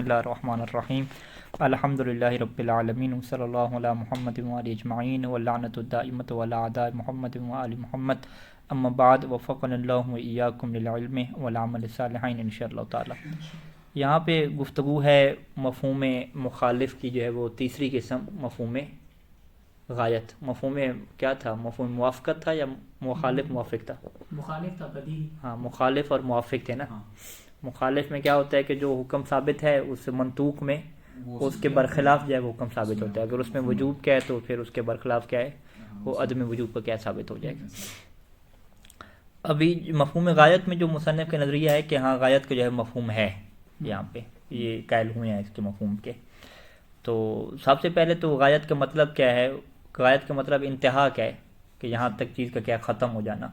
اللہ الرحمن الرحیم الحمدللہ رب العالمین صلی اللہ علی محمد وآلہ اجمعین واللعنۃ الدائمۃ علی اعداء محمد وآل محمد اما بعد وفقنا اللہ وإیاکم للعلم والعمل الصالحین انشاءاللہ تعالی۔ یہاں پہ گفتگو ہے مفہوم مخالف کی، جو ہے وہ تیسری قسم مفہوم غایت۔ مفہوم کیا تھا؟ مفہوم موافقت تھا یا مخالف موافق تھا؟ مخالف تھا بدیہی۔ ہاں، مخالف اور موافق تھے نا۔ مخالف میں کیا ہوتا ہے کہ جو حکم ثابت ہے اس منطوق میں اس کے برخلاف جو ہے وہ حکم ثابت ہوتا ہے۔ اگر اس میں وجوب کیا ہے تو پھر اس کے برخلاف کیا ہے، وہ عدم وجوب کا کیا ثابت ہو جائے گا۔ ابھی مفہوم غایت میں جو مصنف کا نظریہ ہے کہ ہاں غایت کا جو ہے مفہوم ہے، یہاں پہ یہ قائل ہوئے ہیں اس کے مفہوم کے۔ تو سب سے پہلے تو غایت کا مطلب کیا ہے؟ غایت کا مطلب انتہا کیا ہے، کہ یہاں تک چیز کا کیا ختم ہو جانا۔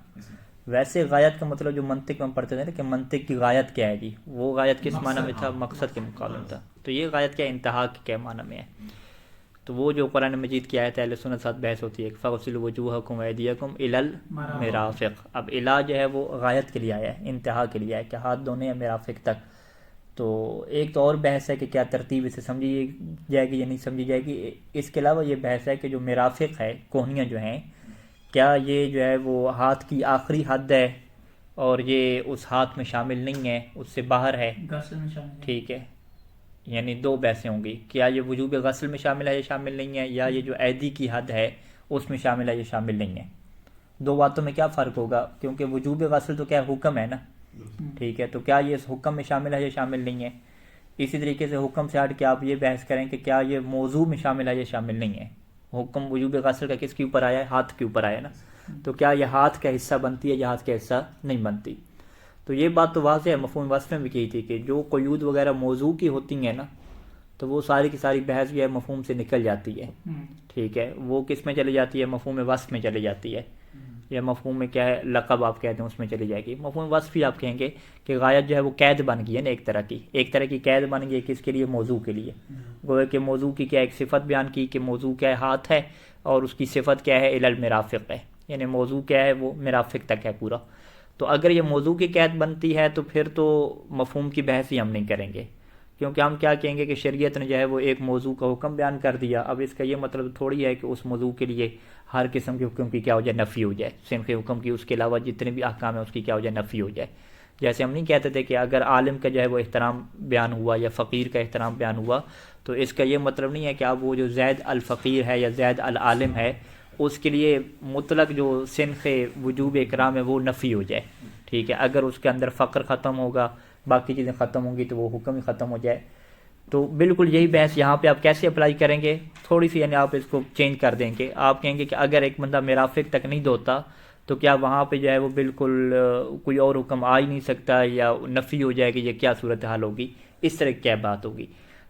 ویسے غایت کا مطلب جو منطق میں پڑھتے تھے نا کہ منطق کی غایت کیا ہے جی، وہ غایت کس معنی میں تھا؟ مقصد کے مقابلے میں تھا۔ تو یہ غایت کیا انتہا کے کیا معنی میں ہے؟ تو وہ جو قرآن مجید کی آیت ہے اہل سنت ساتھ بحث ہوتی ہے، فَغْسِلُوا وُجُوهَكُمْ وَأَيْدِيَكُمْ إِلَى الْمَرَافِقِ۔ اب الا جو ہے وہ غایت کے لیے آیا ہے، انتہا کے لیے آیا ہے کہ ہاتھ دھونے یا مرافق تک۔ تو ایک تو اور بحث ہے کہ کیا ترتیب اسے سمجھی جائے گی یا نہیں سمجھی جائے گی۔ اس کے علاوہ یہ بحث ہے کہ جو مرافق ہے، کوہنیاں جو ہیں، کیا یہ جو ہے وہ ہاتھ کی آخری حد ہے اور یہ اس ہاتھ میں شامل نہیں ہے، اس سے باہر ہے؟ غسل میں شامل ہے۔ ٹھیک ہے، یعنی دو بحثیں ہوں گی، کیا یہ وجوب غسل میں شامل ہے یا شامل نہیں ہے، یا یہ جو ایدی کی حد ہے اس میں شامل ہے یا شامل نہیں ہے۔ دو باتوں میں کیا فرق ہوگا؟ کیونکہ وجوب غسل تو کیا حکم ہے نا، ٹھیک ہے، تو کیا یہ اس حکم میں شامل ہے یا شامل نہیں ہے۔ اسی طریقے سے حکم سے ہٹ کے آپ یہ بحث کریں کہ کیا یہ موضوع میں شامل ہے یا شامل نہیں ہے۔ حکم وجوب غسل کا کس کے اوپر آیا ہے؟ ہاتھ کے اوپر آیا نا، تو کیا یہ ہاتھ کا حصہ بنتی ہے یا ہاتھ کا حصہ نہیں بنتی۔ تو یہ بات تو واضح ہے، مفہوم وصف میں بھی کی تھی کہ جو قیود وغیرہ موضوع کی ہوتی ہیں نا، تو وہ ساری کی ساری بحث جو ہے مفہوم سے نکل جاتی ہے، ٹھیک ہے، وہ کس میں چلی جاتی ہے؟ مفہوم وصف میں چلی جاتی ہے، یا مفہوم میں کیا ہے، لقب آپ کہتے ہیں اس میں چلی جائے گی۔ مفہوم وصف ہی آپ کہیں گے کہ غایت جو ہے وہ قید بن گئی ہے نا، ایک طرح کی قید بن گئی ہے، کس کے لیے؟ موضوع کے لیے۔ گویا کہ موضوع کی کیا ایک صفت بیان کی کہ موضوع کیا ہے؟ ہاتھ ہے، اور اس کی صفت کیا ہے؟ الی المرافق ہے، یعنی موضوع کیا ہے؟ وہ مرافق تک ہے پورا۔ تو اگر یہ موضوع کی قید بنتی ہے تو پھر تو مفہوم کی بحث ہی ہم نہیں کریں گے، کیونکہ ہم کیا کہیں گے کہ شریعت نے جو ہے وہ ایک موضوع کا حکم بیان کر دیا، اب اس کا یہ مطلب تھوڑی ہے کہ اس موضوع کے لیے ہر قسم کے حکم کی کیا ہو جائے؟ نفی ہو جائے، صنف حکم کی اس کے علاوہ جتنے بھی احکام ہیں اس کی کیا ہو جائے؟ نفی ہو جائے۔ جیسے ہم نہیں کہتے تھے کہ اگر عالم کا جو ہے وہ احترام بیان ہوا یا فقیر کا احترام بیان ہوا، تو اس کا یہ مطلب نہیں ہے کہ اب وہ جو زید الفقیر ہے یا زید العالم ہے اس کے لیے مطلق جو صنف وجوب اکرام ہے وہ نفی ہو جائے، ٹھیک ہے۔ اگر اس کے اندر فقر ختم ہوگا، باقی چیزیں ختم ہوں گی تو وہ حکم ہی ختم ہو جائے۔ تو بالکل یہی بحث یہاں پہ آپ کیسے اپلائی کریں گے؟ تھوڑی سی یعنی آپ اس کو چینج کر دیں گے، آپ کہیں گے کہ اگر ایک بندہ مرافق تک نہیں دھوتا تو کیا وہاں پہ جو ہے وہ بالکل کوئی اور حکم آ ہی نہیں سکتا، یا نفی ہو جائے گی، یہ کیا صورتحال ہوگی؟ اس طرح کی کیا بات ہوگی؟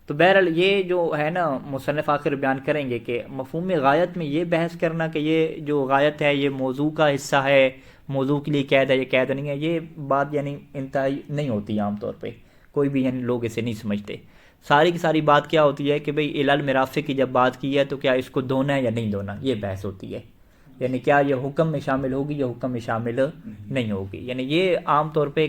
تو بہرحال یہ جو ہے نا مصنف آخر بیان کریں گے کہ مفہوم غایت میں یہ بحث کرنا کہ یہ جو غایت ہے یہ موضوع کا حصہ ہے، موضوع کے لیے قید ہے، یہ قید نہیں ہے، یہ بات یعنی انتہائی نہیں ہوتی عام طور پہ، کوئی بھی یعنی لوگ اسے نہیں سمجھتے۔ ساری کی ساری بات کیا ہوتی ہے کہ بھئی الی المرافق کی جب بات کی ہے تو کیا اس کو دھونا ہے یا نہیں دھونا، یہ بحث ہوتی ہے، یعنی کیا یہ حکم میں شامل ہوگی یا حکم میں شامل نہیں ہوگی۔ یعنی یہ عام طور پہ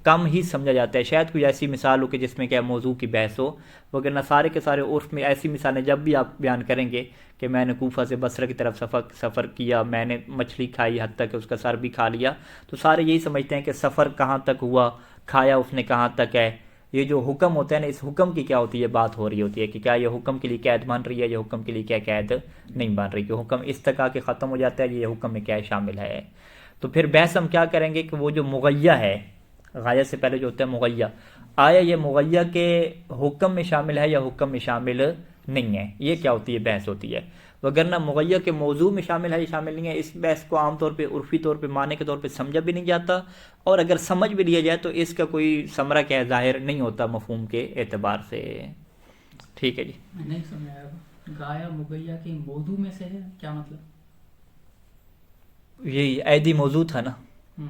کم ہی سمجھا جاتا ہے، شاید کوئی ایسی مثال ہو کہ جس میں کیا موضوع کی بحث ہو، وگرنہ سارے کے سارے عرف میں ایسی مثالیں جب بھی آپ بیان کریں گے کہ میں نے کوفہ سے بصرہ کی طرف سفر کیا، میں نے مچھلی کھائی حتیٰ کہ اس کا سر بھی کھا لیا، تو سارے یہی سمجھتے ہیں کہ سفر کہاں تک ہوا، کھایا اس نے کہاں تک ہے۔ یہ جو حکم ہوتا ہے نا، اس حکم کی کیا ہوتی ہے؟ بات ہو رہی ہوتی ہے کہ کیا یہ حکم کے لیے قید بن رہی ہے یا حکم کے لیے کیا قید نہیں بن رہی، کہ حکم اس تک آ کے ختم ہو جاتا ہے، یہ حکم میں کیا شامل ہے۔ تو پھر بحث ہم کیا کریں گے کہ وہ جو مغیہ ہے، غایت سے پہلے جو ہوتا ہے مغیہ، آیا یہ مغیہ کے حکم میں شامل ہے یا حکم میں شامل نہیں ہے، یہ کیا ہوتی ہے؟ بحث ہوتی ہے۔ وگرنہ مغیہ کے موضوع میں شامل ہے یا شامل نہیں ہے، اس بحث کو عام طور پہ عرفی طور پہ معنی کے طور پہ سمجھا بھی نہیں جاتا، اور اگر سمجھ بھی لیا جائے تو اس کا کوئی ثمرہ کیا ہے؟ ظاہر نہیں ہوتا مفہوم کے اعتبار سے، ٹھیک ہے جی۔ نہیں سمجھا گایا مغیہ کے موضوع میں سے ہے، کیا مطلب؟ یہی ایدی موضوع تھا نا،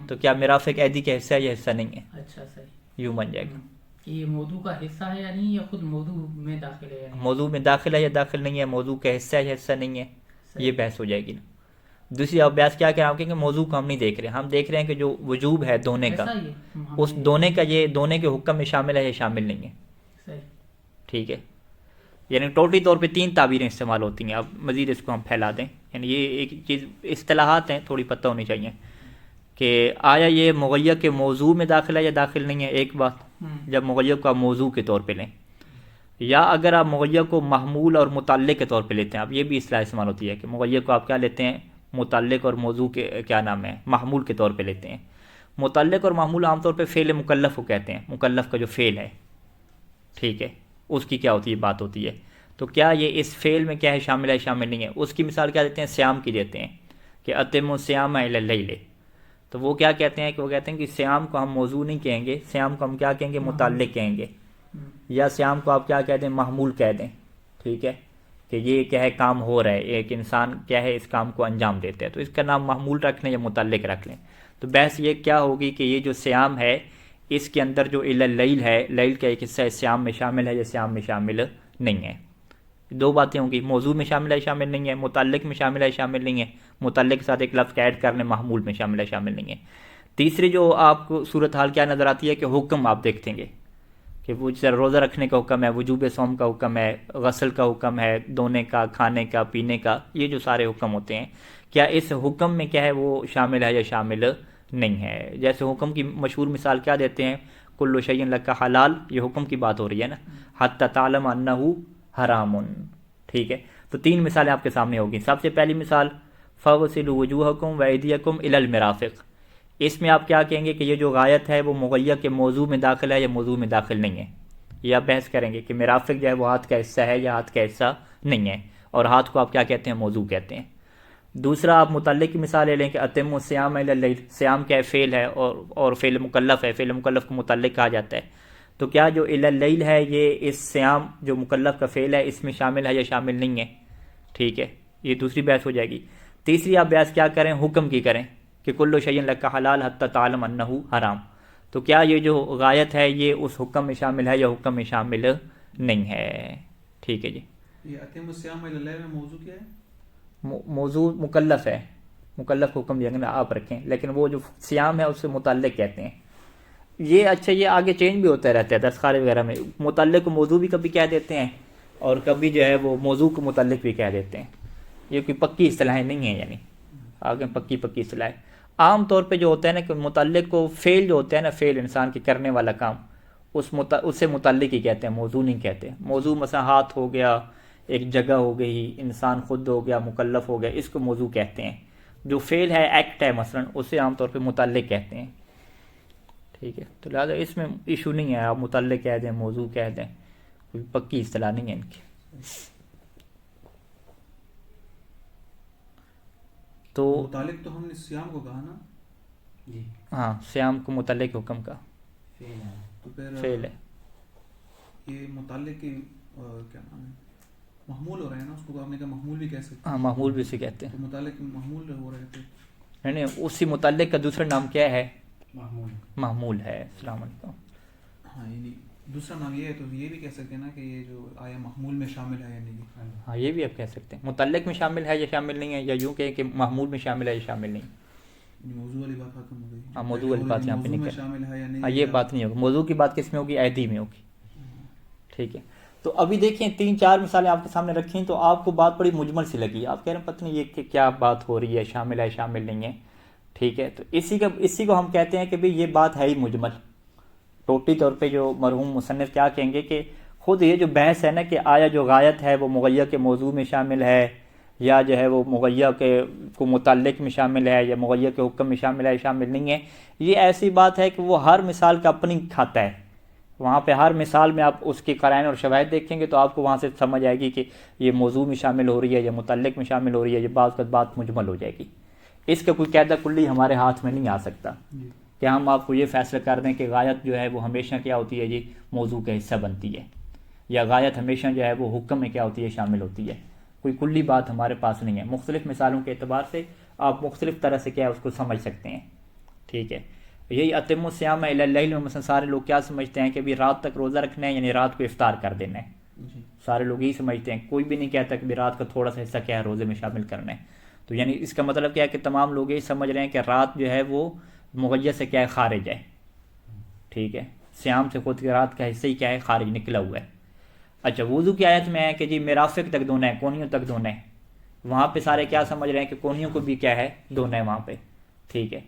تو کیا مرافق ایدی کا حصہ ہے یا حصہ نہیں ہے؟ اچھا صحیح، یوں بن جائے گا کہ یہ موضوع کا حصہ ہے یا نہیں، یا خود موضوع میں داخل ہے یا نہیں؟ موضوع میں داخل ہے یا داخل نہیں ہے، موضوع کا حصہ ہے یا حصہ نہیں ہے، یہ بحث ہو جائے گی نا۔ دوسری آپ بحث کیا کریں، آپ کہیں گے موضوع کو ہم نہیں دیکھ رہے، ہم دیکھ رہے ہیں کہ جو وجوب ہے دھونے کا، اس دھونے کا، یہ دھونے کے حکم میں شامل ہے یا شامل نہیں ہے۔ صحیح، ٹھیک ہے، یعنی ٹوٹلی طور پہ 3 تعبیریں استعمال ہوتی ہیں. اب مزید اس کو ہم پھیلا دیں، یعنی یہ ایک چیز اصطلاحات ہیں تھوڑی پتہ ہونی چاہیے کہ آیا یہ مغیر کے موضوع میں داخل ہے یا داخل نہیں ہے. ایک بات جب مغیر کو آپ موضوع کے طور پہ لیں، یا اگر آپ مغیر کو محمول اور متعلق کے طور پہ لیتے ہیں. اب یہ بھی اصطلاح استعمال ہوتی ہے کہ مغیر کو آپ کیا لیتے ہیں، متعلق اور موضوع کے کیا نام ہے، محمول کے طور پہ لیتے ہیں. متعلق اور محمول عام طور پہ فعل مکلف کو کہتے ہیں، مکلف کا جو فعل ہے، ٹھیک ہے، اس کی کیا ہوتی ہے، بات ہوتی ہے. تو کیا یہ اس فعل میں کیا ہے، شامل ہے شامل نہیں ہے. اس کی مثال کیا دیتے ہیں، سیام کی دیتے ہیں کہ اتم الصیام الی اللیل. تو وہ کیا کہتے ہیں کہ وہ کہتے ہیں کہ سیام کو ہم موضوع نہیں کہیں گے، سیام کو ہم کیا کہیں گے، متعلق کہیں گے. یا سیام کو آپ کیا کہہ دیں، محمول کہہ دیں. ٹھیک ہے، کہ یہ کیا ہے، کام ہو رہا ہے، ایک انسان کیا ہے اس کام کو انجام دیتا ہے، تو اس کا نام محمول رکھ لیں یا متعلق رکھ لیں. تو بحث یہ کیا ہوگی کہ یہ جو سیام ہے اس کے اندر جو الی اللیل ہے، لیل کا ایک حصہ سیام میں شامل ہے یا سیام میں شامل نہیں ہے. 2 باتیں ہوں گی، موضوع میں شامل ہے شامل نہیں ہے، متعلق میں شامل ہے شامل نہیں ہے. متعلق کے ساتھ ایک لفظ ایڈ کر لیں، محمول میں شامل ہے شامل نہیں ہے. تیسری جو آپ کو صورتحال کیا نظر آتی ہے کہ حکم آپ دیکھیں گے کہ وہ جیسے روزہ رکھنے کا حکم ہے، وجوب صوم کا حکم ہے، غسل کا حکم ہے، دھونے کا، کھانے کا، پینے کا، یہ جو سارے حکم ہوتے ہیں کیا اس حکم میں کیا ہے وہ شامل ہے یا شامل نہیں ہے. جیسے حکم کی مشہور مثال کیا دیتے ہیں، کل شیء لک حلال، یہ حکم کی بات ہو رہی ہے نا، حتی تعلم انہ حرام. ٹھیک ہے، تو 3 مثالیں آپ کے سامنے ہوگی. سب سے پہلی مثال فَوْسِلُوا وُجُوهَكُمْ وَأَيْدِيَكُمْ إِلَى الْمَرَافِقِ. اس میں آپ کیا کہیں گے کہ یہ جو غایت ہے وہ مغیر کے موضوع میں داخل ہے یا موضوع میں داخل نہیں ہے. یہ آپ بحث کریں گے کہ مرافق جو ہے وہ ہاتھ کا حصہ ہے یا ہاتھ کا حصہ نہیں ہے، اور ہاتھ کو آپ کیا کہتے ہیں، موضوع کہتے ہیں. دوسرا آپ متعلق کی مثال لے لیں کہ اتم الصیام الی اللیل. سیام کیا ہے، فعل ہے اور فعل مکلف ہے، فعل مکلف کو متعلق کہا جاتا ہے. تو کیا جو الی اللیل ہے یہ اس سیام جو مکلف کا فعل ہے اس میں شامل ہے یا شامل نہیں ہے. ٹھیک ہے، یہ دوسری بحث ہو جائے گی. تیسری آپ بحث کیا کریں، حکم کی کریں کہ کل شیء لک حلال حتی تعلم انہ حرام. تو کیا یہ جو غایت ہے یہ اس حکم میں شامل ہے یا حکم میں شامل نہیں ہے. ٹھیک ہے جی، یہ اتم الصیام الی اللیل میں موضوع کیا ہے، موضوع مکلف ہے، مکلف حکم دیکھیں آپ رکھیں، لیکن وہ جو سیام ہے اس سے متعلق کہتے ہیں. یہ اچھا، یہ آگے چینج بھی ہوتا رہتا ہے دستخارے وغیرہ میں، متعلق کو موضوع بھی کبھی کہہ دیتے ہیں اور کبھی جو ہے وہ موضوع کو متعلق بھی کہہ دیتے ہیں. یہ کوئی پکی اصطلاحیں نہیں ہیں، یعنی آگے پکی اصطلاح. عام طور پہ جو ہوتا ہے نا کہ متعلق کو فعل جو ہوتا ہے نا، فعل انسان کے کرنے والا کام، اس سے متعلق ہی کہتے ہیں، موضوع نہیں کہتے. موضوع مثلا ہاتھ ہو گیا، ایک جگہ ہو گئی، انسان خود ہو گیا، مکلف ہو گیا، اس کو موضوع کہتے ہیں. جو فعل ہے، ایکٹ ہے مثلا، اسے عام طور پہ متعلق کہتے ہیں. ٹھیک ہے، تو لہٰذا اس میں ایشو نہیں ہے، آپ متعلق کہہ دیں، موضوع کہہ دیں، کوئی پکی اصطلاح نہیں ہے ان کی. تو متعلق تو ہم نے سیام کو کہا نا، جی ہاں، سیام کو متعلق حکم کا تو پھر فعل ہے. یہ متعلق کی کیا نام ہے، محمول ہو رہے ہیں نا، اس کو آپ نے کہا محمول بھی کہہ سکتے ہیں. ہاں، محمول بھی اسے کہتے ہیں. تو متعلق محمول ہو رہے تھے. نہیں، اسی متعلق کا دوسرا نام کیا ہے، محمول. محمول ہے. السلام علیکم. ہاں، یعنی دوسرا نام یہ ہے، تو یہ بھی کہہ سکتے ہیں نا کہ یہ جو آیا محمول میں شامل ہے یا نہیں. ہاں، یہ بھی آپ کہہ سکتے ہیں، متعلق میں شامل ہے یا شامل نہیں ہے، یا یوں کہیں کہ محمول میں شامل ہے یا شامل نہیں. موضوع والی بات ختم ہو گئی. ہاں، موضوع والی بات یہاں پہ نہیں موضوع میں کریں. شامل ہے یا نہیں. ہاں، یہ بات نہیں ہوگی، موضوع کی بات کس میں ہوگی، عہدی میں ہوگی. ٹھیک ہے، تو ابھی دیکھیں 3-4 مثالیں آپ کے سامنے رکھیں تو آپ کو بات بڑی مجمل سی لگی. آپ کہہ رہے ہیں پتہ نہیں یہ کہ کیا بات ہو رہی ہے، شامل ہے شامل نہیں ہے. ٹھیک ہے، تو اسی کو ہم کہتے ہیں کہ بھئی یہ بات ہے ہی مجمل. ٹوٹلی طور پہ جو مرحوم مصنف کیا کہیں گے کہ خود یہ جو بحث ہے نا کہ آیا جو غایت ہے وہ مغیر کے موضوع میں شامل ہے یا جو ہے وہ مغیر کے کو متعلق میں شامل ہے یا مغیر کے حکم میں شامل ہے، شامل نہیں ہے، یہ ایسی بات ہے کہ وہ ہر مثال کا اپنی کھاتا ہے. وہاں پہ ہر مثال میں آپ اس کی قرائن اور شواہد دیکھیں گے تو آپ کو وہاں سے سمجھ آئے گی کہ یہ موضوع میں شامل ہو رہی ہے یا متعلق میں شامل ہو رہی ہے. یہ بات مجمل ہو جائے گی. اس کا کوئی قاعدہ کلی ہمارے ہاتھ میں نہیں آ سکتا کہ ہم آپ کو یہ فیصلہ کر دیں کہ غایت جو ہے وہ ہمیشہ کیا ہوتی ہے جی، موضوع کا حصہ بنتی ہے، یا غایت ہمیشہ جو ہے وہ حکم میں کیا ہوتی ہے، شامل ہوتی ہے. کوئی کلی بات ہمارے پاس نہیں ہے. مختلف مثالوں کے اعتبار سے آپ مختلف طرح سے کیا اس کو سمجھ سکتے ہیں. ٹھیک ہے، یہی اتم الصیام الی اللیل میں مثلا سارے لوگ کیا سمجھتے ہیں کہ بھی رات تک روزہ رکھنا ہے، یعنی رات کو افطار کر دینا ہے. سارے لوگ یہی سمجھتے ہیں، کوئی بھی نہیں کہتا کہ بھی رات کا تھوڑا سا حصہ کیا ہے روزے میں شامل کرنا ہے. تو یعنی اس کا مطلب کیا ہے کہ تمام لوگ یہی سمجھ رہے ہیں کہ رات جو ہے وہ مغیر سے کیا ہے، خارج ہے. ٹھیک ہے، سیام سے خود کی رات کا حصہ ہی کیا ہے، خارج نکلا ہوا ہے. اچھا وضو کی آیت میں ہے کہ جی مرافق تک دھونا ہے، کونیوں تک دھونا ہے، وہاں پہ سارے کیا سمجھ رہے ہیں کہ کونیوں کو بھی کیا ہے دھونا ہے وہاں پہ، ٹھیک ہے،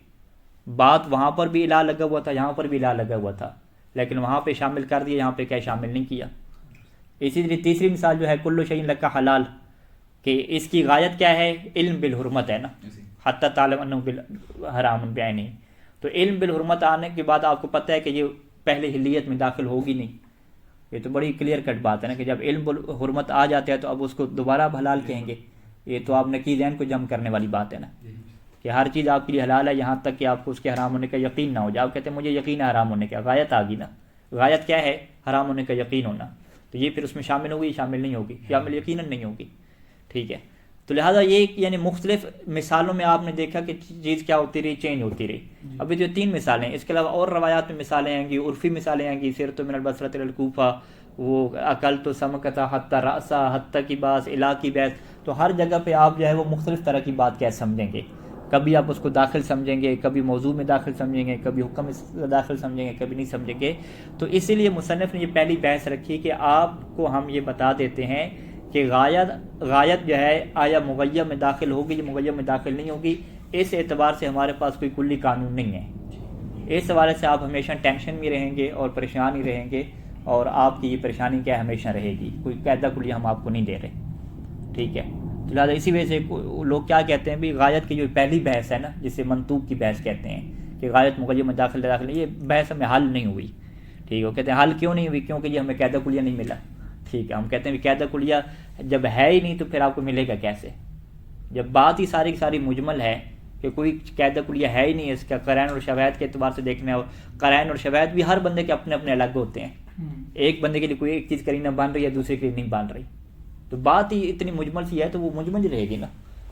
بات وہاں پر بھی الہ لگا ہوا تھا، یہاں پر بھی الہ لگا ہوا تھا، لیکن وہاں پہ شامل کر دیا، یہاں پہ کیا شامل نہیں کیا۔ اسی طرح تیسری مثال جو ہے کلو شیء لک حلال، کہ اس کی غایت کیا ہے، علم بالحرمت ہے نا، حتی تعلم انہ حرام بعینہ، تو علم بالحرمت آنے کے بعد آپ کو پتہ ہے کہ یہ پہلے حلیت میں داخل ہوگی نہیں، یہ تو بڑی کلیئر کٹ بات ہے نا کہ جب علم بالحرمت آ جاتا ہے تو اب اس کو دوبارہ اب حلال کہیں گے، یہ تو آپ نقیض ذہن کو جم کرنے والی بات ہے نا، کہ ہر چیز آپ کے لیے حلال ہے یہاں تک کہ آپ کو اس کے حرام ہونے کا یقین نہ ہو جائے، آپ کہتے ہیں مجھے یقین ہے حرام ہونے کا، غایت آ گئی نا، غایت کیا ہے، حرام ہونے کا یقین ہونا، تو یہ پھر اس میں شامل ہوگی، شامل نہیں ہوگی، شامل یقیناً نہیں ہوگی، ٹھیک ہے۔ تو لہٰذا یہ یعنی مختلف مثالوں میں آپ نے دیکھا کہ چیز کیا ہوتی رہی، چینج ہوتی رہی۔ ابھی جو 3 مثالیں ہیں، اس کے علاوہ اور روایات میں مثالیں آئیں گی، عرفی مثالیں آئیں گی، سیرت من البصرۃ الی الکوفہ، وہ اکلت سمکۃ حتی رأسا، حتی کی باس، الا کی بیس، تو ہر جگہ پہ آپ جو ہے وہ مختلف طرح کی بات کیا سمجھیں گے، کبھی آپ اس کو داخل سمجھیں گے، کبھی موضوع میں داخل سمجھیں گے، کبھی حکم میں داخل سمجھیں گے، کبھی نہیں سمجھیں گے۔ تو اسی لیے مصنف نے یہ پہلی بحث رکھی کہ آپ کو ہم یہ بتا دیتے ہیں کہ غایت جو ہے آیا مغیب میں داخل ہوگی یا مغیب میں داخل نہیں ہوگی، اس اعتبار سے ہمارے پاس کوئی کلی قانون نہیں ہے، اس حوالے سے آپ ہمیشہ ٹینشن میں رہیں گے اور پریشان ہی رہیں گے، اور آپ کی یہ پریشانی کیا ہمیشہ رہے گی، کوئی قاعدہ کلیہ ہم آپ کو نہیں دے رہے، ٹھیک ہے۔ لہٰذا اسی وجہ سے لوگ کیا کہتے ہیں بھی غایت کی جو پہلی بحث ہے نا، جسے منطوق کی بحث کہتے ہیں کہ غایت مغیب میں داخل یہ بحث ہمیں حل نہیں ہوئی، ٹھیک ہے، وہ کہتے ہیں حل کیوں نہیں ہوئی، کیونکہ یہ ہمیں قاعدہ کلیہ نہیں ملا، ٹھیک ہے، ہم کہتے ہیں کہ قاعدہ کلیہ جب ہے ہی نہیں تو پھر آپ کو ملے گا کیسے، جب بات ہی ساری کی ساری مجمل ہے کہ کوئی قاعدہ کلیہ ہے ہی نہیں، اس کا قرائن اور شواہد کے اعتبار سے دیکھنا ہو، قرائن اور شواہد بھی ہر بندے کے اپنے اپنے الگ ہوتے ہیں، ایک بندے کے لیے کوئی ایک چیز قرینہ بن رہی ہے دوسرے کے لیے نہیں بن رہی، تو بات ہی اتنی مجمل سی ہے تو وہ مجمل ہی رہے گی نا،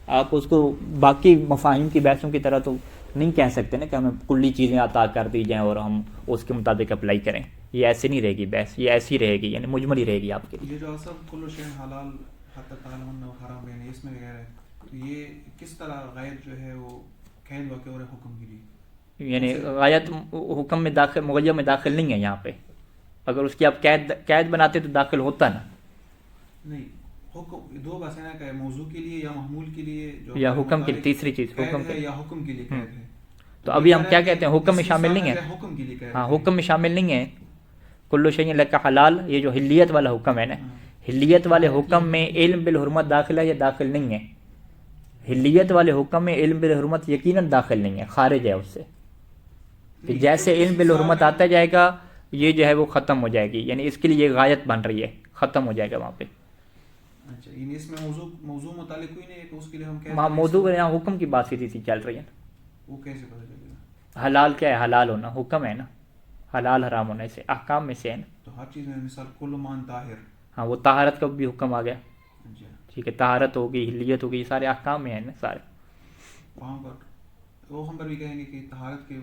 آپ اس کو باقی مفاہیم کی بحثوں کی طرح تو نہیں کہہ سکتے نا کہ ہمیں کلی چیزیں عطا کر دی جائیں اور ہم اس کے مطابق اپلائی کریں، یہ ایسے نہیں رہے گی بحث، یہ ایسی رہے گی، یعنی مجمل ہی رہے گی آپ کے لیے۔ یہ جو اصل کل شیء حلال حتی تعلم انہ حرام بعینہ اس میں کہہ رہے ہیں، یہ کس طرح غایت جو ہے وہ قید واقع اور حکم کے لیے، یعنی غایت حکم میں داخل مغیب میں داخل نہیں ہے یہاں پہ، اگر اس کی آپ قید بناتے تو داخل ہوتا نا، نہیں حکم دو بس ہے نا کہ موضوع کے لیے یا محمول کے لیے جو یا حکم کے لیے، تیسری چیز قید حکم ہے کے، یا حکم کے لیے قید ہے، تو ابھی ہم کیا کہتے ہیں حکم میں شامل نہیں ہے، حکم کے لیے قید ہاں حکم میں شامل نہیں ہے، کلو شیء لک حلال، یہ جو حلیت والا حکم ہے نا، حلیت والے حکم میں علم بالحرمت داخل ہے یا داخل نہیں ہے، حلیت والے حکم میں علم بالحرمت یقیناً داخل نہیں ہے، خارج ہے اس سے، کہ جیسے علم بالحرمت آتا جائے گا یہ جو ہے وہ ختم ہو جائے گی، یعنی اس کے لیے یہ غایت بن رہی ہے، ختم ہو جائے گا وہاں پہ۔ اچھا یعنی اس میں موضوع متعلق کوئی نہیں ہے کہ اس کے لیے ہم وہاں موضوع یہاں حکم کی بات سیدھی سی چل رہی ہے، وہ کیسے پتہ چلے گا؟ حلال کیا ہے، حلال ہونا حکم ہے نا، حلال حرام ہونے سے احکام میں سے ہے نا، تو ہر چیز میں مثال کل مان طاہر، ہاں وہ طہارت کا بھی حکم آ گیا، جی ٹھیک ہے، طہارت ہوگی، حلیت ہوگی، یہ سارے احکام میں ہیں نا سارے، وہاں پر وہ ہم پر بھی کہیں گے کہ طہارت کے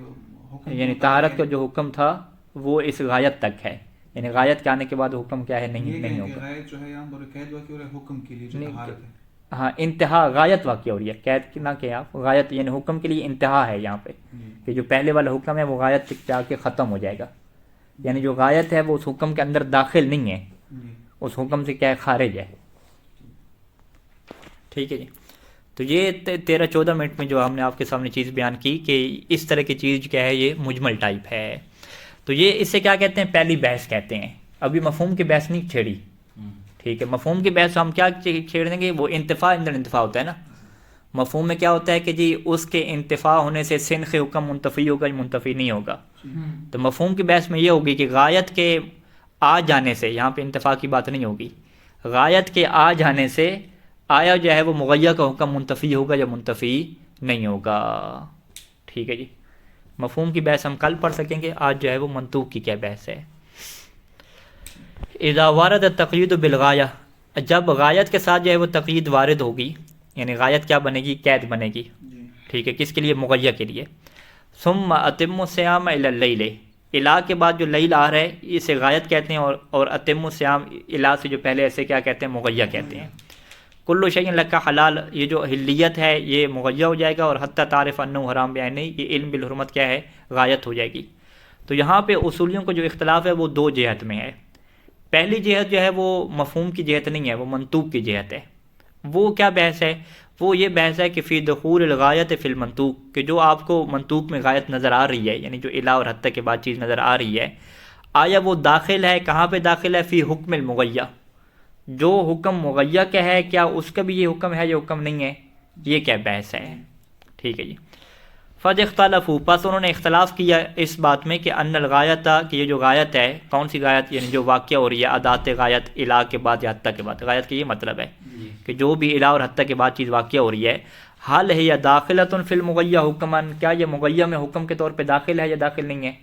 حکم یعنی طہارت کا جو حکم تھا وہ اس غایت تک ہے، یعنی غایت کے آنے کے بعد حکم کیا ہے، نہیں ہوگا، غایت جو ہے یہاں پر قید واقع اور حکم کے لیے جو طہارت ہے، ہاں انتہا غایت واقع ہو رہی ہے، قید نہ کہ آپ غایت، یعنی حکم کے لیے انتہا ہے یہاں پہ، کہ جو پہلے والا حکم ہے وہ غایت تک جا کے ختم ہو جائے گا، یعنی جو غایت ہے وہ اس حکم کے اندر داخل نہیں ہے، اس حکم سے کیا ہے، خارج ہے، ٹھیک ہے جی۔ تو یہ 13-14 منٹ میں جو ہم نے آپ کے سامنے چیز بیان کی کہ اس طرح کی چیز کیا ہے، یہ مجمل ٹائپ ہے، تو یہ اس سے کیا کہتے ہیں، پہلی بحث کہتے ہیں، ابھی مفہوم کی بحث نہیں چھیڑی، ٹھیک ہے، مفہوم کی بحث ہم کیا چھیڑ دیں گے، وہ انتفاع اندر انتفاع ہوتا ہے نا، مفہوم میں کیا ہوتا ہے کہ جی اس کے انتفاع ہونے سے سنخ حکم منتفی ہوگا یا منتفی نہیں ہوگا، تو مفہوم کی بحث میں یہ ہوگی کہ غایت کے آ جانے سے، یہاں پہ انتفاع کی بات نہیں ہوگی، غایت کے آ جانے سے آیا جو ہے وہ مغیّر کا حکم منتفی ہوگا یا منتفی نہیں ہوگا، ٹھیک ہے جی۔ مفہوم کی بحث ہم کل پڑھ سکیں گے، آج جو ہے وہ منطوق کی کیا بحث ہے۔ اذا وارد التقیید بالغایہ، جب غایت کے ساتھ جو ہے وہ تقیید وارد ہوگی، یعنی غایت کیا بنے گی، قید بنے گی، ٹھیک ہے، کس کے لیے، مغیّر کے لیے، ثم اتم الصیام الی اللیل، الا کے بعد جو لیل آ رہا ہے اسے غایت کہتے ہیں، اور اتم الصیام الا سے جو پہلے ایسے کیا کہتے ہیں، مغیّر کہتے ہیں۔ کل شیء لک حلال، یہ جو حلیت ہے یہ مغیّر ہو جائے گا، اور حتی تعرف انہ حرام بعینہ، یہ علم بالحرمت کیا ہے، غایت ہو جائے گی۔ تو یہاں پہ اصولیوں کو جو اختلاف ہے وہ 2 جہت میں ہے۔ پہلی جہت جو ہے وہ مفہوم کی جہت نہیں ہے، وہ منطوق کی جہت ہے. وہ کیا بحث ہے؟ وہ یہ بحث ہے کہ فی دخول الغایت فی المنطوق، کہ جو آپ کو منطوق میں غایت نظر آ رہی ہے، یعنی جو الہ اور حتی کے بعد چیز نظر آ رہی ہے، آیا وہ داخل ہے، کہاں پہ داخل ہے؟ فی حکم المغیہ، جو حکم مغیہ کا ہے کیا اس کا بھی یہ حکم ہے یا حکم نہیں ہے؟ یہ کیا بحث ہے. ٹھیک ہے جی. فَقَدِ اخْتَلَفُوا، پس انہوں نے اختلاف کیا اس بات میں کہ ان الغایت، کہ یہ جو غایت ہے، کون سی غایت؟ یعنی جو واقعہ ہو رہی ہے ادات غایت الہ کے بعد یا حتی کے بعد. غایت کا یہ مطلب ہے کہ جو بھی الہ اور حتی کے بعد چیز واقعہ ہو رہی ہے، حال ہے یا داخلۃ فی المغیہ حکماً، کیا یہ مغیہ میں حکم کے طور پہ داخل ہے یا داخل نہیں ہے؟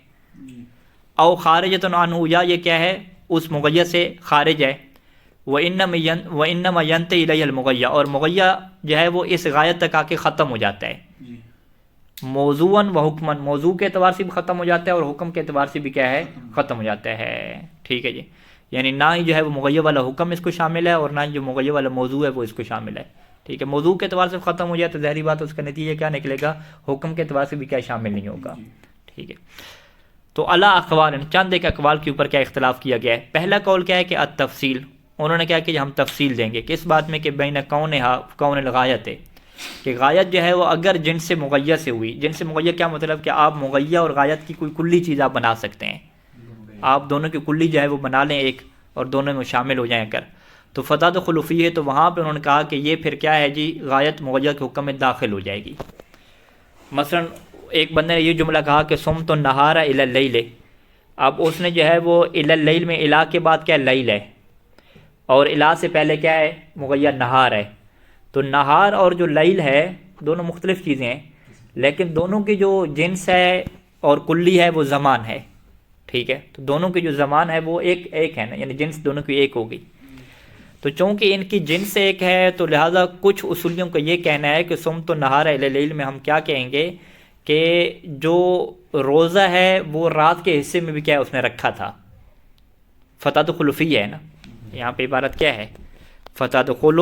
او خارجۃ عنہ، یا یہ کیا ہے؟ اس مغیہ سے خارج ہے. وَإِنَّمَا يَنْتَهِي إِلَيْهِ الْمُغَيَّةُ، اور مغیہ جو ہے وہ اس غایت تک آ کے ختم ہو جاتا ہے. موضوعاً و حکماً، موضوع کے اعتبار سے بھی ختم ہو جاتا ہے اور حکم کے اعتبار سے بھی کیا ہے؟ ختم ہو جاتا ہے. ٹھیک ہے جی. یعنی نہ ہی جو ہے وہ مغیہ والا حکم اس کو شامل ہے اور نہ ہی جو مغیہ والا موضوع ہے وہ اس کو شامل ہے. ٹھیک ہے. موضوع کے اعتبار سے ختم ہو جائے تو ظاہری بات اس کا نتیجہ کیا نکلے گا؟ حکم کے اعتبار سے بھی کیا شامل نہیں ہوگا. ٹھیک ہے. تو علی اقوال، چند ایک اقوال کے اوپر کیا اختلاف کیا گیا ہے. پہلا قول کیا ہے کہ التفصیل، انہوں نے کیا کہ ہم تفصیل دیں گے. کس بات میں؟ کہ بین کون الغایت ہے، کہ غایت جو ہے وہ اگر جنس مغیہ سے ہوئی. جنس مغیہ کیا مطلب؟ کہ آپ مغیہ اور غایت کی کوئی کلی چیز آپ بنا سکتے ہیں، آپ دونوں کی کلی جو ہے وہ بنا لیں ایک، اور دونوں میں شامل ہو جائیں اگر، تو فتدخل فیہ، تو وہاں پہ انہوں نے کہا کہ یہ پھر کیا ہے جی؟ غایت مغیہ کے حکم میں داخل ہو جائے گی. مثلا ایک بندے نے یہ جملہ کہا کہ صمت النہار الی اللیل، اب اس نے جو ہے وہ الی اللیل میں الہ کے بعد کیا؟ لیل ہے، اور الہ سے پہلے کیا ہے؟ مغیہ نہار ہے. تو نہار اور جو لیل ہے دونوں مختلف چیزیں ہیں، لیکن دونوں کی جو جنس ہے اور کلی ہے وہ زمان ہے. ٹھیک ہے. تو دونوں کی جو زمان ہے وہ ایک ہے نا، یعنی جنس دونوں کی ایک ہوگی. تو چونکہ ان کی جنس ایک ہے تو لہٰذا کچھ اصولیوں کا یہ کہنا ہے کہ صمت النہار الی اللیل میں ہم کیا کہیں گے کہ جو روزہ ہے وہ رات کے حصے میں بھی کیا ہے اس نے رکھا تھا. فتدخل فیہ ہے نا، یہاں پہ عبارت کیا ہے؟ فتدخل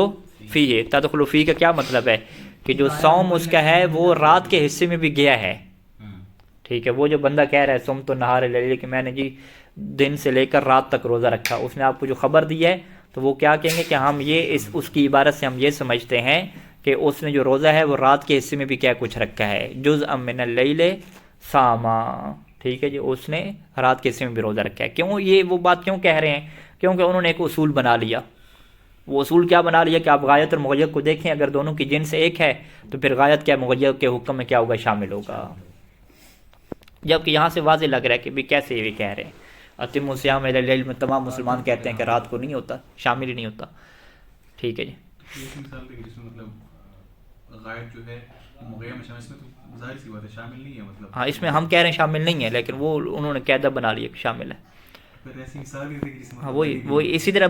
فیہ. تدخل فیہ کا کیا مطلب ہے؟ کہ جو صوم اس کا ہے وہ رات کے حصے میں بھی گیا ہے. ٹھیک ہے. وہ جو بندہ کہہ رہا ہے صمت النہار الی اللیل کہ میں نے جی دن سے لے کر رات تک روزہ رکھا، اس نے آپ کو جو خبر دی ہے تو وہ کیا کہیں گے کہ ہم یہ اس کی عبارت سے ہم یہ سمجھتے ہیں کہ اس نے جو روزہ ہے وہ رات کے حصے میں بھی کیا کچھ رکھا ہے. جزءا من اللیل صاما. ٹھیک ہے جی. اس نے رات کے حصے میں بھی روزہ رکھا ہے. کیوں یہ وہ بات کیوں کہہ رہے ہیں؟ کیونکہ انہوں نے ایک اصول بنا لیا. وہ اصول کیا بنا لیا کہ آپ غایت اور مغیہ کو دیکھیں، اگر دونوں کی جنس ایک ہے تو پھر غایت کیا مغیہ کے حکم میں کیا ہوگا؟ شامل ہوگا. جبکہ یہاں سے واضح لگ رہا ہے کہ بھی کیسے یہ کہہ رہے ہیں اتم الصیام الی اللیل میں تمام مسلمان کہتے ہیں کہ رات کو نہیں ہوتا، شامل ہی نہیں ہوتا. ٹھیک ہے جی. غایت جو ہے مغیہ میں شامل، اس میں تو ظاہر سی بات ہے شامل نہیں ہے. مطلب ہاں اس میں ہم کہہ رہے ہیں شامل نہیں ہے، لیکن وہ انہوں نے قاعدہ بنا لیا کہ شامل ہے. ہاں وہی اسی طرح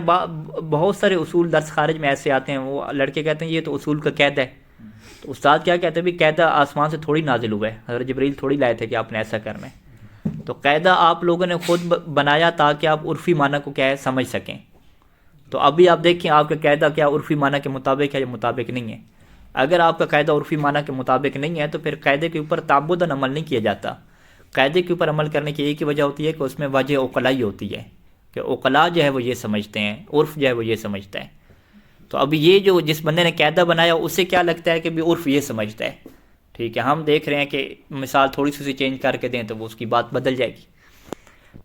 بہت سارے اصول درس خارج میں ایسے آتے ہیں، وہ لڑکے کہتے ہیں یہ تو اصول کا قاعدہ ہے. تو استاد کیا کہتے ہیں؟ بھی قاعدہ آسمان سے تھوڑی نازل ہوا ہے، حضرت جبریل تھوڑی لائے تھے کہ آپ نے ایسا کرنا ہے. تو قاعدہ آپ لوگوں نے خود بنایا تاکہ آپ عرفی معنی کو کیا ہے سمجھ سکیں. تو ابھی آپ دیکھیں آپ کا قاعدہ کیا عرفی معنی کے مطابق ہے یا مطابق نہیں ہے. اگر آپ کا قاعدہ عرفی معنی کے مطابق نہیں ہے تو پھر قاعدے کے اوپر تعبداً عمل نہیں کیا جاتا. قاعدے کے اوپر عمل کرنے کی ایک ہی وجہ ہوتی ہے کہ اس میں وجہ عقلائی ہوتی ہے، کہ عقلاء جو ہے وہ یہ سمجھتے ہیں، عرف جو ہے وہ یہ سمجھتا ہے. تو ابھی یہ جو جس بندے نے قاعدہ بنایا اسے کیا لگتا ہے کہ بھی عرف یہ سمجھتا ہے. ٹھیک ہے. ہم دیکھ رہے ہیں کہ مثال تھوڑی سی چینج کر کے دیں تو وہ اس کی بات بدل جائے گی.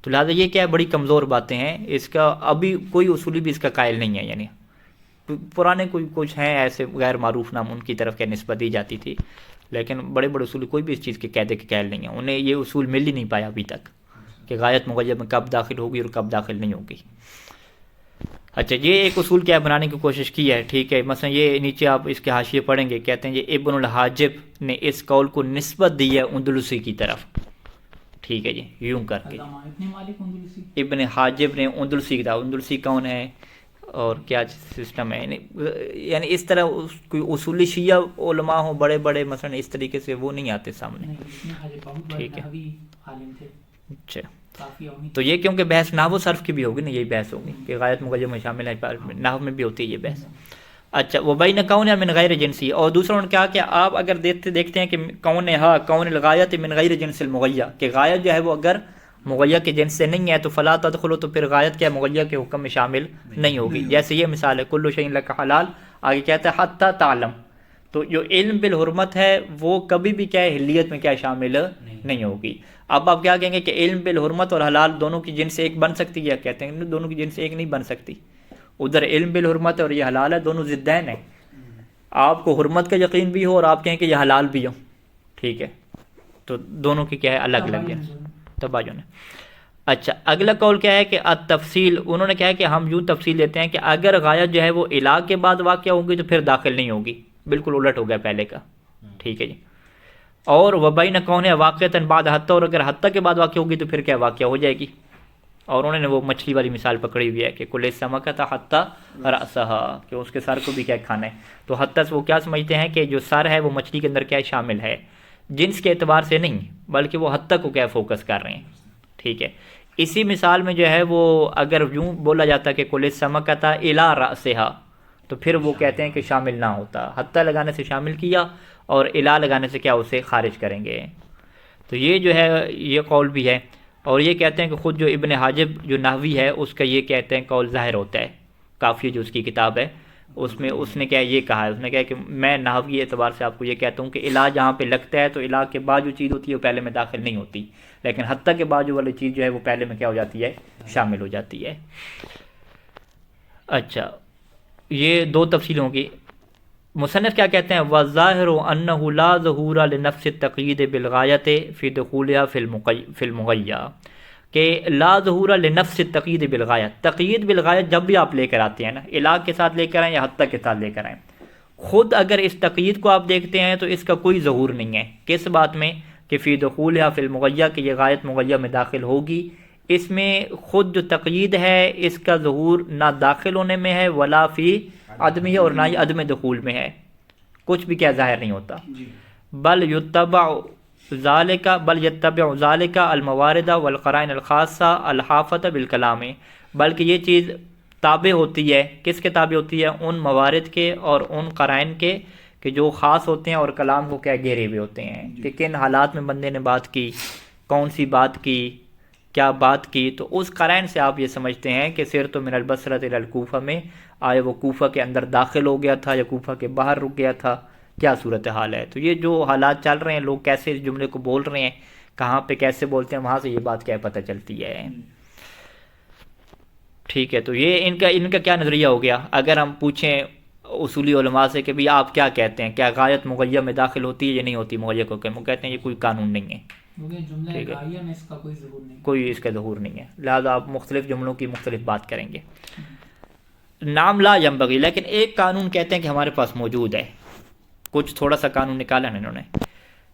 تو لہٰذا یہ کیا ہے بڑی کمزور باتیں ہیں. اس کا ابھی کوئی اصولی بھی اس کا قائل نہیں ہے. یعنی پرانے کوئی کچھ ہیں ایسے غیر معروف نام ان کی طرف کیا نسبت دی جاتی تھی، لیکن بڑے بڑے اصولی کوئی بھی اس چیز کے قاعدے کے قائل نہیں ہیں. انہیں یہ اصول مل ہی نہیں پایا ابھی تک کہ غایت مغیہ میں کب داخل ہوگی اور کب داخل نہیں ہوگی. اچھا یہ ایک اصول کیا بنانے کی کوشش کی ہے. ٹھیک ہے. مثلا یہ نیچے آپ اس کے حاشیے پڑھیں گے، کہتے ہیں یہ ابن الحاجب نے اس قول کو نسبت دی ہے اندلسی کی طرف. ٹھیک ہے جی. یوں کر کے ابن حاجب نے اندلسی کی طرف. اندلسی کون ہے اور کیا سسٹم ہے؟ یعنی اس طرح کوئی اصولی شیعہ علماء ہوں بڑے بڑے مثلا اس طریقے سے وہ نہیں آتے سامنے. ٹھیک ہے. اچھا تو یہ کیونکہ بحث نحو صرف کی بھی ہوگی نا، یہی بحث ہوگی کہ غایت مغیہ میں شامل ہے، نحو میں بھی ہوتی ہے یہ بحث. اچھا وہ بین کون من غیر جنسی. اور دوسرا نے کہا کہ آپ اگر دیکھتے ہیں کہ کون الغایت من غیر جنس المغیہ، کہ غایت جو ہے وہ اگر مغیّر کے جنس سے نہیں ہے تو فلا تدخلو، تو پھر غایت کیا مغیّر کے حکم میں شامل نہیں ہوگی. جیسے یہ مثال ہے کل شیء لک حلال، آگے کہتا ہے حتی تعلم، تو جو علم بالحرمت ہے وہ کبھی بھی کیا ہے حلیت میں کیا شامل نہیں ہوگی. اب آپ کیا کہیں گے کہ علم بالحرمت اور حلال دونوں کی جنس ایک بن سکتی ہے؟ کہتے ہیں دونوں کی جنس ایک نہیں بن سکتی. ادھر علم بالحرمت ہے اور یہ حلال ہے، دونوں ضدین ہیں. آپ کو حرمت کا یقین بھی ہو اور آپ کہیں کہ یہ حلال بھی ہو، ٹھیک ہے، تو دونوں کی کیا ہے الگ الگ جنس تباین ہے. اچھا اگلا قول کیا ہے کہ التفصیل، انہوں نے کہا کہ ہم یوں تفصیل دیتے ہیں کہ اگر غایت جو ہے وہ الہ کے بعد واقع ہوگی تو پھر داخل نہیں ہوگی، بالکل الٹ ہو گیا پہلے کا، ٹھیک ہے جی. اور وبین کون ہے واقعتاً بعد حتی، اور اگر حتی کے بعد واقع ہوگی تو پھر کیا واقع ہو جائے گی. اور انہوں نے وہ مچھلی والی مثال پکڑی ہوئی ہے کہ کل سمکۃ حتی رأسہا، کہ اس کے سر کو بھی کیا کھانا ہے. تو حتی سے وہ کیا سمجھتے ہیں کہ جو سر ہے وہ مچھلی کے اندر کیا شامل ہے، جنس کے اعتبار سے نہیں بلکہ وہ حتی کو کیا فوکس کر رہے ہیں، ٹھیک ہے. اسی مثال میں جو ہے وہ اگر یوں بولا جاتا کہ کل سمکۃ الی رأسہا تو پھر وہ کہتے ہیں کہ شامل نہ ہوتا، حتی لگانے سے شامل کیا اور الی لگانے سے کیا اسے خارج کریں گے. تو یہ جو ہے یہ قول بھی ہے. اور یہ کہتے ہیں کہ خود جو ابن حاجب جو نحوی ہے اس کا یہ کہتے ہیں قول ظاہر ہوتا ہے. کافی جو اس کی کتاب ہے اس میں اس نے کیا یہ کہا ہے، اس نے کہا کہ میں نحوی اعتبار سے آپ کو یہ کہتا ہوں کہ الہ جہاں پہ لگتا ہے تو الہ کے بعد جو چیز ہوتی ہے وہ پہلے میں داخل نہیں ہوتی، لیکن حتی کے بعد جو والی چیز جو ہے وہ پہلے میں کیا ہو جاتی ہے شامل ہو جاتی ہے. اچھا یہ دو تفصیل ہوں گی. مصنف کیا کہتے ہیں وَالظَّاهِرُ أَنَّهُ لَا ظُهُورَ لِنَفْسِ التَّقْيِيدِ بِالْغَایَةِ فِي دُخُولِهَا فِي الْمُغَیّا، کہ لا ظہور لنفس التقیید بالغایت، تقیید بالغایت جب بھی آپ لے کر آتے ہیں نا، الہ کے ساتھ لے کر آئیں یا حتی کے ساتھ لے کر آئیں، خود اگر اس تقیید کو آپ دیکھتے ہیں تو اس کا کوئی ظہور نہیں ہے. کس بات میں؟ کہ فی دخولها فی المغیّا، کہ یہ غایت مغیّا میں داخل ہوگی. اس میں خود جو تقیید ہے اس کا ظہور نہ داخل ہونے میں ہے ولا فی عدم، اور نہ ہی عدم دخول میں ہے، کچھ بھی کیا ظاہر نہیں ہوتا. بل یتبع ذالک الموارد والقرائن الخاصہ الحافۃ بالکلام، بلکہ یہ چیز تابع ہوتی ہے، کس کے تابع ہوتی ہے؟ ان موارد کے اور ان قرائن کے کہ جو خاص ہوتے ہیں اور کلام کو کیا گھیرے ہوئے ہوتے ہیں، کہ کن حالات میں بندے نے بات کی، کون سی بات کی، کیا بات کی. تو اس قرائن سے آپ یہ سمجھتے ہیں کہ سرت من البصرۃ الی الکوفہ میں آیا وہ کوفہ کے اندر داخل ہو گیا تھا یا کوفہ کے باہر رک گیا تھا، کیا صورتحال ہے. تو یہ جو حالات چل رہے ہیں، لوگ کیسے اس جملے کو بول رہے ہیں، کہاں پہ کیسے بولتے ہیں، وہاں سے یہ بات کیا پتہ چلتی ہے، ٹھیک ہے. تو یہ ان کا کیا نظریہ ہو گیا. اگر ہم پوچھیں اصولی علماء سے کہ بھی آپ کیا کہتے ہیں، کیا غایت مغیّر میں داخل ہوتی ہے یا نہیں ہوتی مغیّر کو، کہ وہ کہتے ہیں یہ کوئی قانون نہیں ہے، ٹھیک ہے، اس کا کوئی ظہور نہیں، کوئی اس کا ظہور نہیں ہے، لہذا آپ مختلف جملوں کی مختلف بات کریں گے. نام لا ینبغی، لیکن ایک قانون کہتے ہیں کہ ہمارے پاس موجود ہے، کچھ تھوڑا سا قانون نکالا ہے انہوں نے.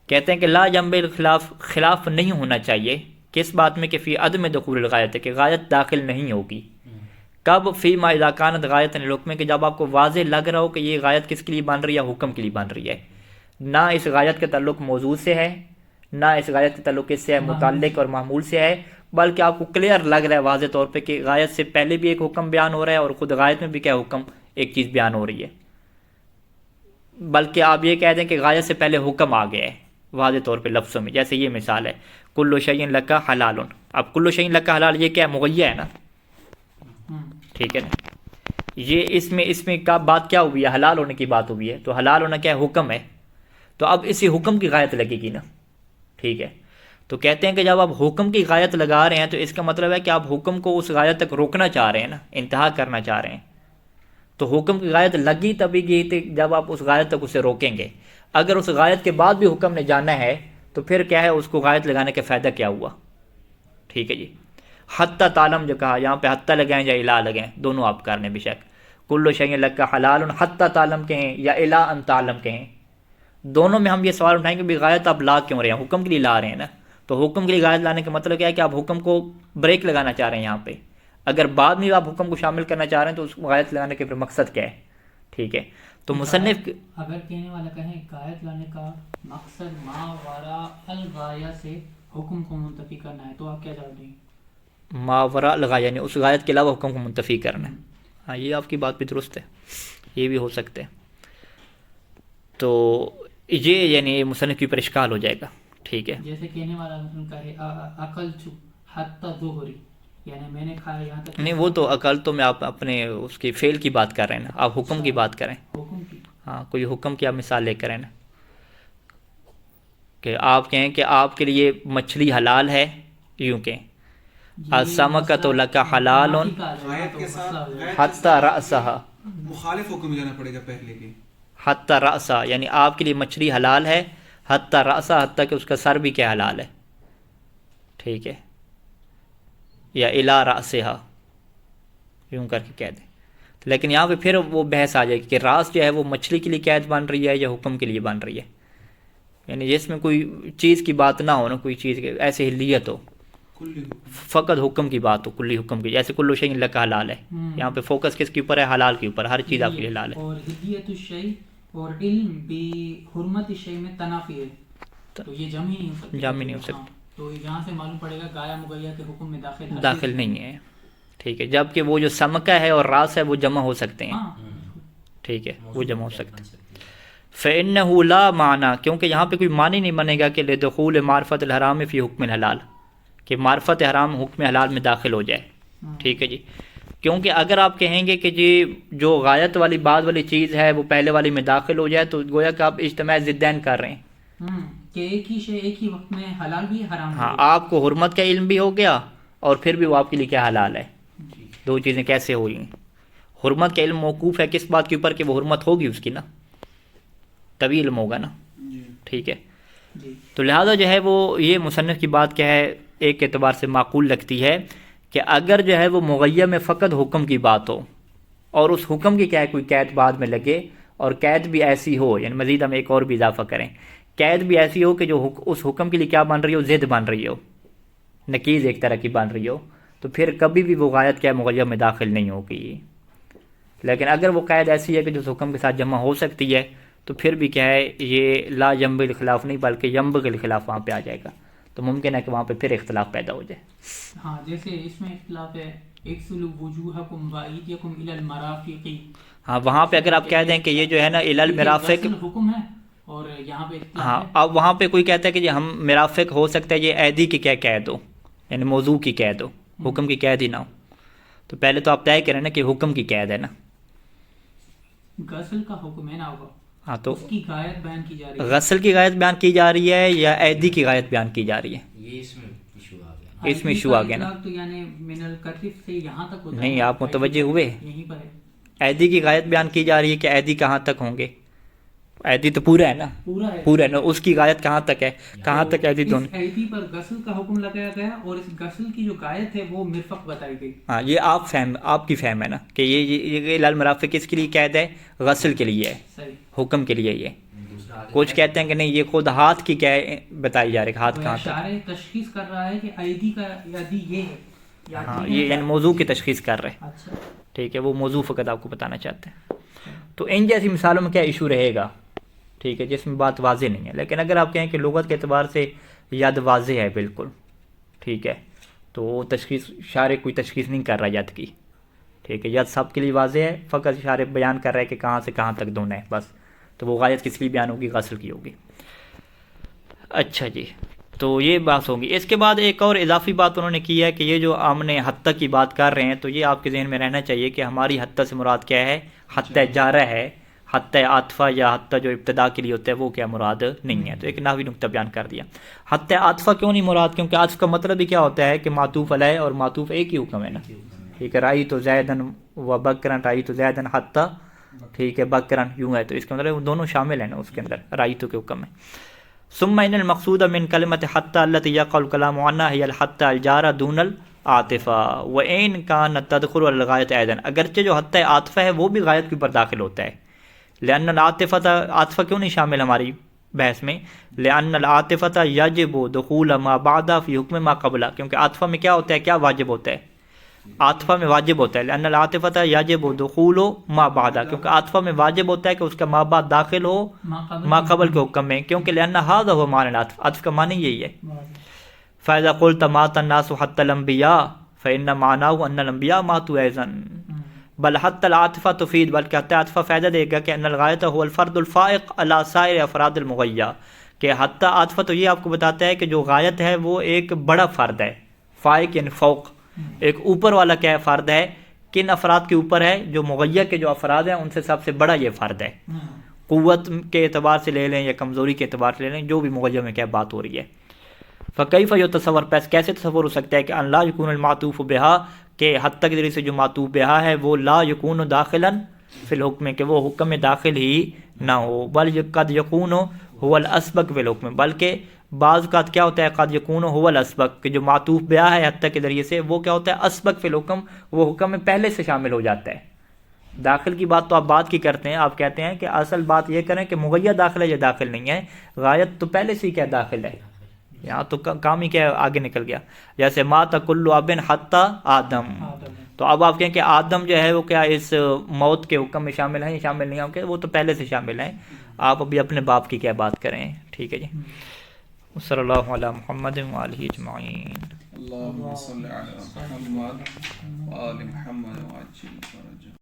کہتے ہیں کہ لا ینبغی الخلاف، خلاف نہیں ہونا چاہیے کس بات میں؟ کہ فی عدم دخول الغایت، کہ غایت داخل نہیں ہوگی. کب؟ فی ما اذا کانت غایت الحکم، کہ جب آپ کو واضح لگ رہا ہو کہ یہ غایت کس کے لیے بن رہی ہے، حکم کے لیے بن رہی ہے. نہ اس غایت کا تعلق موضوع سے ہے، نہ اس غایت کا تعلق اس سے ہے متعلق اور معمول سے ہے، بلکہ آپ کو کلیئر لگ رہا ہے واضح طور پہ کہ غایت سے پہلے بھی ایک حکم بیان ہو رہا ہے اور خود غایت میں بھی کیا حکم ایک چیز بیان ہو رہی ہے. بلکہ آپ یہ کہہ دیں کہ غایت سے پہلے حکم آ گیا ہے واضح طور پہ لفظوں میں. جیسے یہ مثال ہے کل شیء لک حلال، اب کل شیء لک حلال یہ کیا مغیّا ہے نا، ٹھیک ہے نا. یہ اس میں کا بات کیا ہوئی ہے؟ حلال ہونے کی بات ہوئی ہے. تو حلال ہونا کیا ہے؟ حکم ہے. تو اب اسی حکم کی غایت لگے گی نا، ٹھیک ہے. تو کہتے ہیں کہ جب آپ حکم کی غایت لگا رہے ہیں تو اس کا مطلب ہے کہ آپ حکم کو اس غایت تک روکنا چاہ رہے ہیں نا، انتہا کرنا چاہ رہے ہیں. تو حکم کی غایت لگی تبھی گئی تھی جب آپ اس غایت تک اسے روکیں گے. اگر اس غایت کے بعد بھی حکم نے جانا ہے تو پھر کیا ہے، اس کو غایت لگانے کا فائدہ کیا ہوا، ٹھیک ہے جی. حتی تعلم جو کہا، یہاں پہ حتی لگائیں یا الہ لگائیں دونوں آپ کرنے بے شک. کل شیء لک حلال حتی تعلم کہیں یا الہ ان تعلم کہیں، دونوں میں ہم یہ سوال اٹھائیں کہ بھی غایت آپ لا کیوں رہے ہیں؟ حکم کے لیے لا رہے ہیں نا. تو حکم کے لیے غایت لانے کا مطلب کیا ہے کہ آپ حکم کو بریک لگانا چاہ رہے ہیں یہاں پہ. اگر بعد میں آپ حکم کو شامل کرنا چاہ رہے ہیں تو اس غایت لگانے کے پھر مقصد کیا ہے، ٹھیک ہے. تو مصنف اگر کہنے والا کہیں غایت لانے کا مقصد ما وراء الغایہ سے حکم کو منتفی کرنا ہے، تو آپ کیا جواب دیں گے؟ ما وراء الغایہ یعنی اس غایت کے علاوہ حکم کو منتفی کرنا ہے. ہاں یہ آپ کی بات بھی درست ہے، یہ بھی ہو سکتے ہیں. تو یہ یعنی مصنف کی پر اشکال ہو جائے گا، ٹھیک ہے. جیسے کہنے والا کہے عقل حتی ظہری، یعنی میں نے کھایا یہاں تک. نہیں وہ تو اکل تو میں آپ اپنے اس کی فعل کی بات کر رہے ہیں نا، آپ حکم کی بات کریں. حکم کی. ہاں کوئی حکم کی آپ مثال لے کریں نا، کہ آپ کہیں کہ آپ کے لیے مچھلی حلال ہے، یوں کہیں السمکۃ لک حلال غائب کے ساتھ حتی رأسہا، مخالف حکم جانا پڑے گا پہلے کے. حتی رأسا یعنی آپ کے لیے مچھلی حلال ہے، حتی رأسا حتیٰ کہ اس کا سر بھی کیا حلال ہے، ٹھیک ہے، یا الی رأسہا یوں کر کے کہہ دیں. لیکن یہاں پہ پھر وہ بحث آ جائے گی کہ راس جو ہے وہ مچھلی کے لیے قید بن رہی ہے یا حکم کے لیے بن رہی ہے، یعنی جس میں کوئی چیز کی بات نہ ہو نا، کوئی چیز ایسے حلیت ہو، کلی حکم. فقط حکم کی بات ہو، کلی حکم کی، جیسے کلو شیء لک حلال ہے، یہاں پہ فوکس کس کے اوپر ہے؟ حلال کے اوپر، ہر چیز آپ کے لیے حلال ہے. اور ہدیت الشیء اور علم بحرمت الشیء میں تنافی ہے، تو یہ جمع ہی نہیں ہو سکتی. جمع نہیں ہو سکتی. ہاں، تو یہاں سے معلوم پڑے گا گایا مگیا کے حکم میں داخل نہیں ہے، ٹھیک ہے. جبکہ وہ جو سمکہ ہے اور راس ہے وہ جمع ہو سکتے ہیں، ہاں ٹھیک ہے، وہ جمع ہو سکتے ہیں. فإنه لا معنی، کیونکہ یہاں پہ کوئی معنی نہیں بنے گا کہ لدخول معرفت الحرام فی حکم الحلال، کہ معرفت حرام حکم حلال میں داخل ہو جائے، ٹھیک ہے جی. کیونکہ اگر آپ کہیں گے کہ جی جو غایت والی بعد والی چیز ہے وہ پہلے والی میں داخل ہو جائے، تو گویا کہ آپ اجتماع ضدین کر رہے ہیں. کہ ایک ہی شے ایک ہی وقت میں حلال بھی حرام بھی. ہاں، آپ کو حرمت کا علم بھی ہو گیا اور پھر بھی وہ آپ کے لیے کیا حلال ہے. دو چیزیں کیسے ہوئی؟ حرمت کا علم موقوف ہے کس بات کے اوپر کہ وہ حرمت ہوگی اس کی نا، تبھی علم ہوگا نا، ٹھیک ہے. تو لہذا جو ہے وہ یہ مصنف کی بات کیا ہے ایک اعتبار سے معقول لگتی ہے کہ اگر جو ہے وہ مغیّر میں فقط حکم کی بات ہو اور اس حکم کی کیا ہے کوئی قید بعد میں لگے، اور قید بھی ایسی ہو، یعنی مزید ہم ایک اور بھی اضافہ کریں، قید بھی ایسی ہو کہ جو اس حکم کے لیے کیا بن رہی ہو، ضد بن رہی ہو، نقیض ایک طرح کی بن رہی ہو، تو پھر کبھی بھی وہ غایت کیا مغیّر میں داخل نہیں ہوگی. لیکن اگر وہ قید ایسی ہے کہ جو اس حکم کے ساتھ جمع ہو سکتی ہے، تو پھر بھی کیا ہے یہ لا ینبغی الخلاف نہیں بلکہ ینبغی الخلاف وہاں پہ آ جائے گا، تو ممکن ہے کہ وہاں پہ پھر اختلاف پیدا ہو جائے. ہاں جیسے اس میں اختلاف ہے اکسلوا وجوہکم وایدیکم الی المرافق. ہاں وہاں پہ اگر آپ کہہ دیں کہ یہ جو ہے نا الی المرافق حکم ہے اور یہاں پہ اختلاف ہاں، ہے. اب وہاں پہ کوئی کہتا ہے کہ جی ہم مرافق ہو سکتا ہے یہ ایدی کی کیا قید ہو، یعنی موضوع کی قید ہو، حکم کی قید ہی نہ ہو. تو پہلے تو آپ طے کریں نا کہ حکم کی قید ہے نا. غسل کا حکم ہے نا ہوگا، ہاں تو اس کی غایت بیان کی جا رہی ہے. غسل کی غایت بیان کی جا رہی ہے یا ایدی کی غایت بیان کی جا رہی ہے؟ یہ اس میں ایشو آ گیا. اس میں ایشو آ گیا نا. تو یعنی من الکتف سے یہاں تک ہوتا ہے. نہیں آپ متوجہ ہوئے، یہیں پر ہے. ایدی کی غایت بیان کی جا رہی ہے کہ ایدی کہاں تک ہوں گے؟ ایدی تو پورا ہے نا، پورا ہے. پورا ہے نا، اس کی غایت کہاں تک ہے، کہاں تک ایدی تو اس ایدی پر غسل کا حکم لگایا گیا اور اس غسل کی جو غایت ہے وہ مرفق بتائی گئی. ہاں یہ آپ کی فہم ہے نا کہ یہ الی المرافق کس کے لیے قید ہے؟ غسل کے لیے ہے، صحیح. حکم کے لیے یہ. دوسرا آگے کچھ کہتے ہیں کہ نہیں یہ خود ہاتھ کی کیا بتائی جا رہی ہے، ہاتھ کہاں تک. اشارے تشخیص کر رہا ہے کہ ایدی کا ایدی یہ ہے. ہاں یہ یعنی موضوع کی تشخیص کر رہے ہیں، اچھا ٹھیک ہے، وہ موضوع فقط آپ کو بتانا چاہتے ہیں. تو ان جیسی مثالوں میں کیا ایشو رہے گا، ٹھیک ہے، جس میں بات واضح نہیں ہے. لیکن اگر آپ کہیں کہ لغت کے اعتبار سے ید واضح ہے بالکل، ٹھیک ہے، تو وہ تشخیص شارع کوئی تشخیص نہیں کر رہا ید کی، ٹھیک ہے، ید سب کے لیے واضح ہے، فقط شارع بیان کر رہا ہے کہ کہاں سے کہاں تک دھونا ہے بس. تو وہ غایت کس لیے بیان ہوگی؟ غسل کی ہوگی. اچھا جی، تو یہ بات ہوگی. اس کے بعد ایک اور اضافی بات انہوں نے کی ہے کہ یہ جو ہم نے حتیٰ کی بات کر رہے ہیں تو یہ آپ کے ذہن میں رہنا چاہیے کہ ہماری حتیٰ سے مراد کیا ہے؟ حتیٰ جارہ ہے، حتیٰ عاطفہ یا حتیٰ جو ابتدا کے لیے ہوتا ہے وہ کیا مراد نہیں ہے. تو ایک نحوی نکتہ بیان کر دیا. حتیٰ عاطفہ کیوں نہیں مراد؟ کیونکہ عاطف کا مطلب بھی کیا ہوتا ہے کہ معطوف علیہ اور معطوف ایک ہی حکم ہے نا، ٹھیک ہے. رائی تو زیدن و بکرن، رائی تو زیدن حتیٰ، ٹھیک ہے، بکرن یوں ہے، تو اس کا مطلب دونوں شامل ہیں نا اس کے اندر، رائی تو کے حکم ہے. ثم ان المقصود من کلمۃ حتیٰ التي يقع الكلام عنها هي الحتیٰ الجارہ دون العاطفہ وان كانت تدخل على الغایۃ ايضا. اگرچہ جو حتیٰ عاطفہ ہے وہ بھی غایت کے اوپر داخل ہوتا ہے. لأن العاطفہ، عاطفہ کیوں نہیں شامل ہماری بحث میں؟ لأن العاطفہ یجب دخول ما بعد فی حکم ما قبل، کیونکہ عاطفہ میں کیا ہوتا ہے، کیا واجب ہوتا ہے؟ عاطفہ میں واجب ہوتا ہے. لأن العاطفہ یجب دخول ما بعد، کیونکہ عاطفہ میں واجب ہوتا ہے کہ اس کا ما بعد داخل ہو ما قبل کے حکم میں، کیونکہ لأن هذا هو معنی العطف، عطف کا معنی یہی ہے. فإذا قلت مات الناس حتى الأنبياء فإن معناه أن الأنبياء ماتوا أيضا. بل حتى العاطفہ تفید، بلکہ حتیٰ عاطفہ فائدہ دے گا کہ ان الغایۃ هو الفرد الفائق على سائر افراد المغیّہ، کہ حتیٰ عاطفہ تو یہ آپ کو بتاتا ہے کہ جو غایت ہے وہ ایک بڑا فرد ہے فائق یعنی فوق، ایک اوپر والا کیا ہے فرد ہے، کن افراد کے اوپر ہے، جو مغیر کے جو افراد ہیں ان سے سب سے بڑا یہ فرد ہے، قوت کے اعتبار سے لے لیں یا کمزوری کے اعتبار سے لے لیں، جو بھی مغیر میں کیا بات ہو رہی ہے۔ فکیف یتصور، پیس کیسے تصور ہو سکتا ہے کہ ان لا یکون المعطوف بہا، کہ حتی کے ذریعے سے جو معطوف بہا ہے وہ لا یکون داخلا فی الحکم، کہ وہ حکم میں داخل ہی نہ ہو، بل قد یکون هو الاسبق فی الحکم، بلکہ بعض کا کیا ہوتا ہے قد یکون هو الاسبق، کہ جو معطوف بہا ہے حتی کے ذریعے سے وہ کیا ہوتا ہے اسبق فی الحکم، وہ حکم میں پہلے سے شامل ہو جاتا ہے۔ داخل کی بات تو آپ بعد کی کرتے ہیں، آپ کہتے ہیں کہ اصل بات یہ کریں کہ مغیر داخل ہے یا داخل نہیں ہے، غایت تو پہلے سے ہی کیا داخل ہے، یہاں تو کام ہی کیا آگے نکل گیا۔ جیسے مات کل ابن حتی آدم، تو اب آپ کہیں کہ آدم جو ہے وہ کیا اس موت کے حکم میں شامل ہیں یا شامل نہیں ہیں، وہ تو پہلے سے شامل ہیں، آپ ابھی اپنے باپ کی کیا بات کریں، ٹھیک ہے جی۔ صلی اللہ علی محمد وآلہ اجمعین۔ اللهم صل على محمد وآل محمد وعجل فرجهم۔